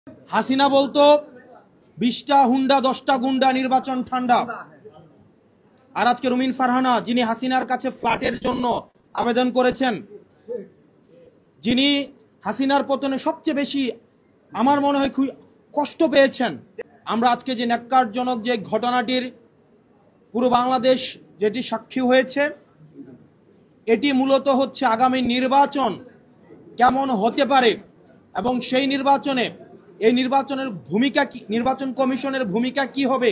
হাসিনা বলতো 20টা হুন্ডা 10টা গুন্ডা নির্বাচন ঠান্ডা। আর আজকে রুমিন ফারহানা, যিনি হাসিনার কাছে ফ্ল্যাটের জন্য আবেদন করেছেন, যিনি হাসিনার পতনে সবচেয়ে বেশি আমার মনে হয় কষ্ট পেয়েছেন, আমরা আজকে যে ন্যাক্কারজনক যে ঘটনাটির পুরো বাংলাদেশ যেটি সাক্ষী হয়েছে, এটি মূলত হচ্ছে আগামী নির্বাচন কেমন হতে পারে এবং সেই নির্বাচনে এই নির্বাচনের ভূমিকা কি, নির্বাচন কমিশনের ভূমিকা কি হবে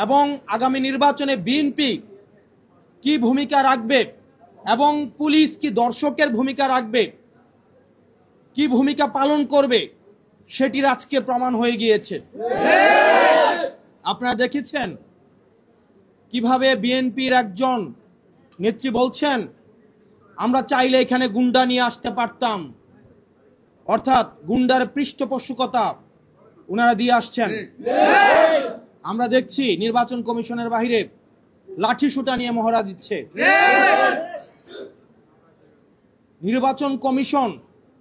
এবং আগামী নির্বাচনে বিএনপি কি ভূমিকা রাখবে এবং পুলিশ কি দর্শকের ভূমিকা রাখবে, কি ভূমিকা পালন করবে, সেটির আজকে প্রমাণ হয়ে গিয়েছে। আপনারা দেখেছেন কিভাবে বিএনপির একজন নেত্রী বলছেন আমরা চাইলে এখানে গুন্ডা নিয়ে আসতে পারতাম, অর্থাৎ গুন্ডার পৃষ্ঠপোষকতা ওনারা দিয়ে আসছেন। আমরা দেখছি নির্বাচন কমিশনের বাহিরে লাঠি সোঁটা নিয়ে মহড়া দিচ্ছে। নির্বাচন কমিশন,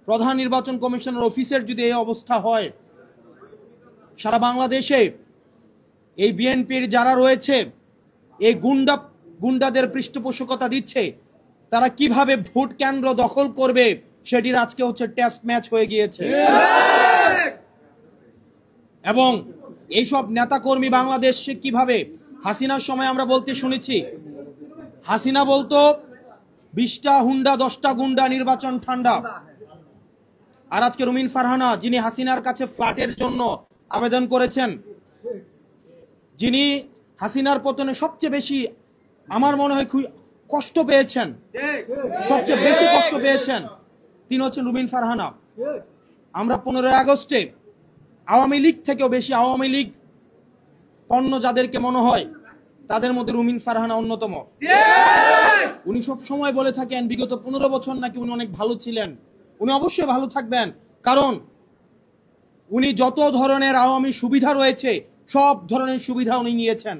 প্রধান নির্বাচন কমিশনের অফিসের যদি এই অবস্থা হয়, সারা বাংলাদেশে এই বিএনপির যারা রয়েছে এই গুন্ডাদের পৃষ্ঠপোষকতা দিচ্ছে, তারা কিভাবে ভোট কেন্দ্র দখল করবে সেটির আজকে হচ্ছে টেস্ট ম্যাচ হয়ে গিয়েছে। এবং এইসব নেতাকর্মী বাংলাদেশে কিভাবে, হাসিনার সময় আমরা বলতে শুনেছি, হাসিনা বলতো 20টা হুন্ডা 10টা গুন্ডা নির্বাচন ঠান্ডা। আর আজকে রুমিন ফারহানা, যিনি হাসিনার কাছে ফ্ল্যাটের জন্য আবেদন করেছেন, যিনি হাসিনার পতনে সবচেয়ে বেশি আমার মনে হয় কষ্ট পেয়েছেন, সবচেয়ে বেশি কষ্ট পেয়েছেন, তিনি হচ্ছেন রুমিন ফারহানা। আমরা 15 আগস্টে আওয়ামী লীগ থেকেও বেশি আওয়ামী লীগ পণ্য যাদেরকে মনে হয়, তাদের মধ্যে রুমিন ফারহানা অন্যতম। উনি সব সময় বলে থাকেন বিগত 15 বছর নাকি উনি অনেক ভালো ছিলেন। উনি অবশ্যই ভালো থাকবেন, কারণ উনি যত ধরনের আওয়ামী সুবিধা রয়েছে সব ধরনের সুবিধা উনি নিয়েছেন।